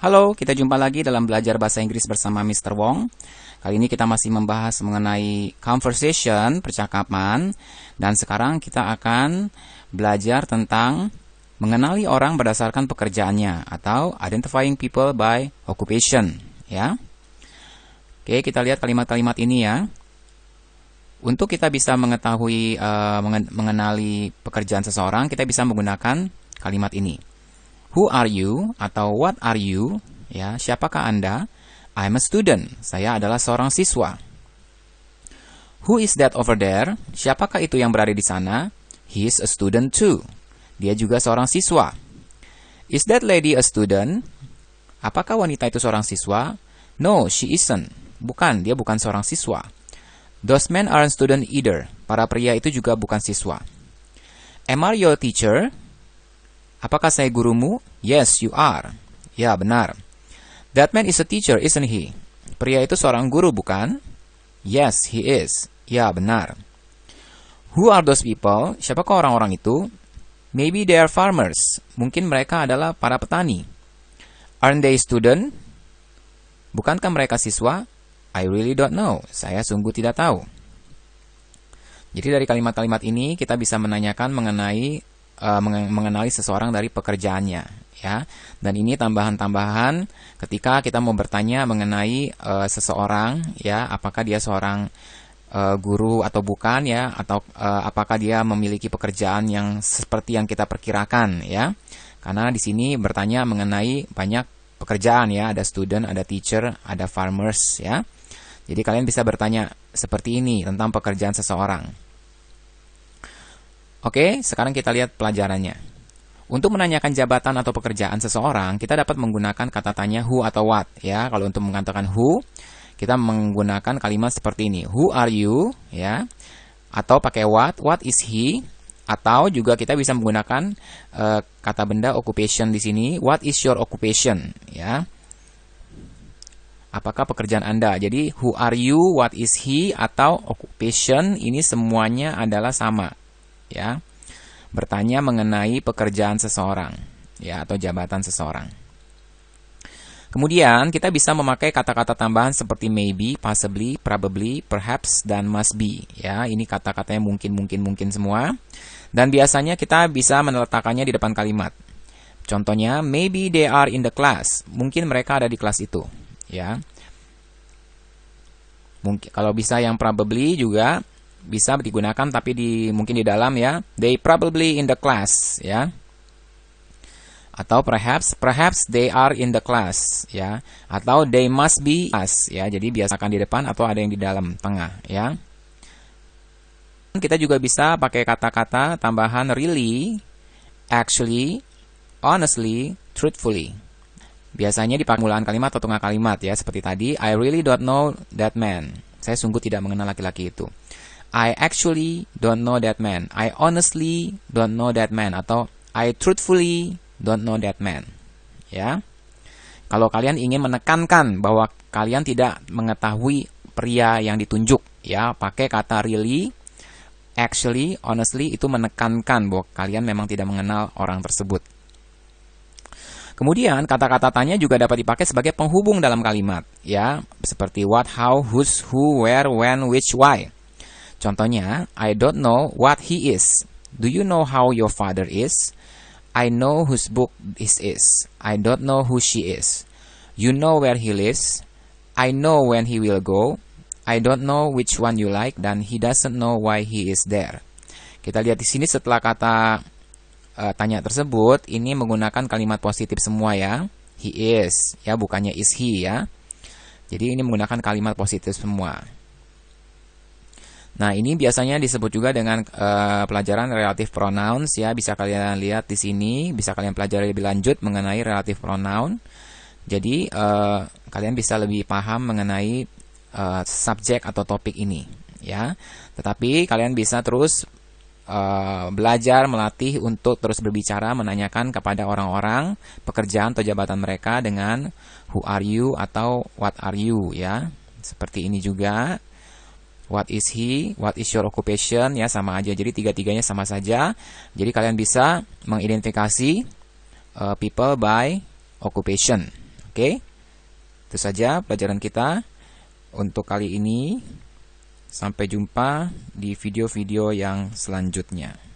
Halo, kita jumpa lagi dalam belajar bahasa Inggris bersama Mr. Wong. Kali ini kita masih membahas mengenai conversation, percakapan. Dan sekarang kita akan belajar tentang mengenali orang berdasarkan pekerjaannya atau identifying people by occupation, ya. Oke, kita lihat kalimat-kalimat ini ya. Untuk kita bisa mengetahui mengenali pekerjaan seseorang, kita bisa menggunakan kalimat ini. Who are you atau what are you? Ya, siapakah Anda? I'm a student. Saya adalah seorang siswa. Who is that over there? Siapakah itu yang berada di sana? He is a student too. Dia juga seorang siswa. Is that lady a student? Apakah wanita itu seorang siswa? No, she isn't. Bukan, dia bukan seorang siswa. Those men aren't student either. Para pria itu juga bukan siswa. Am I your teacher? Apakah saya gurumu? Yes, you are. Ya, benar. That man is a teacher, isn't he? Pria itu seorang guru, bukan? Yes, he is. Ya, benar. Who are those people? Siapakah orang-orang itu? Maybe they are farmers. Mungkin mereka adalah para petani. Aren't they student? Bukankah mereka siswa? I really don't know. Saya sungguh tidak tahu. Jadi dari kalimat-kalimat ini kita bisa menanyakan mengenali seseorang dari pekerjaannya, ya. Dan ini tambahan-tambahan ketika kita mau bertanya mengenai seseorang, ya, apakah dia seorang guru atau bukan, ya, atau apakah dia memiliki pekerjaan yang seperti yang kita perkirakan, ya. Karena di sini bertanya mengenai banyak pekerjaan, ya, ada student, ada teacher, ada farmers, ya. Jadi kalian bisa bertanya seperti ini tentang pekerjaan seseorang. Oke, sekarang kita lihat pelajarannya. Untuk menanyakan jabatan atau pekerjaan seseorang, kita dapat menggunakan kata tanya who atau what, ya. Kalau untuk mengatakan who, kita menggunakan kalimat seperti ini. Who are you, ya? Atau pakai what is he? Atau juga kita bisa menggunakan kata benda occupation di sini. What is your occupation, ya? Apakah pekerjaan Anda? Jadi who are you, what is he, atau occupation ini semuanya adalah sama. Ya, bertanya mengenai pekerjaan seseorang, ya, atau jabatan seseorang. Kemudian kita bisa memakai kata-kata tambahan seperti maybe, possibly, probably, perhaps, dan must be. Ya, ini kata-katanya mungkin semua. Dan biasanya kita bisa meletakkannya di depan kalimat. Contohnya, maybe they are in the class. Mungkin mereka ada di kelas itu. Ya, mungkin kalau bisa yang probably juga bisa digunakan tapi mungkin di dalam, ya. They probably in the class, ya. Atau perhaps they are in the class, ya. Atau they must be class, ya. Jadi biasakan di depan atau ada yang di dalam tengah, ya. Kita juga bisa pakai kata-kata tambahan really, actually, honestly, truthfully. Biasanya di permulaan kalimat atau tengah kalimat, ya. Seperti tadi, I really don't know that man. Saya sungguh tidak mengenal laki-laki itu. I actually don't know that man. I honestly don't know that man. Atau I truthfully don't know that man. Ya. Kalau kalian ingin menekankan bahwa kalian tidak mengetahui pria yang ditunjuk, ya, pakai kata really, actually, honestly, itu menekankan bahwa kalian memang tidak mengenal orang tersebut. Kemudian kata-kata tanya juga dapat dipakai sebagai penghubung dalam kalimat, ya, seperti what, how, whose, who, where, when, which, why. Contohnya, I don't know what he is. Do you know how your father is? I know whose book this is. I don't know who she is. You know where he lives. I know when he will go. I don't know which one you like. Dan he doesn't know why he is there. Kita lihat di sini setelah kata tanya tersebut, ini menggunakan kalimat positif semua, ya. He is, ya, bukannya is he, ya. Jadi ini menggunakan kalimat positif semua. Nah, ini biasanya disebut juga dengan pelajaran relative pronouns, ya. Bisa kalian lihat di sini, bisa kalian pelajari lebih lanjut mengenai relative pronoun. Jadi, kalian bisa lebih paham mengenai subjek atau topik ini, ya. Tetapi kalian bisa terus belajar, melatih untuk terus berbicara, menanyakan kepada orang-orang pekerjaan atau jabatan mereka dengan who are you atau what are you, ya. Seperti ini juga. What is he? What is your occupation? Ya, sama aja. Jadi tiga-tiganya sama saja. Jadi kalian bisa mengidentifikasi people by occupation. Oke, itu saja pelajaran kita untuk kali ini. Sampai jumpa di video-video yang selanjutnya.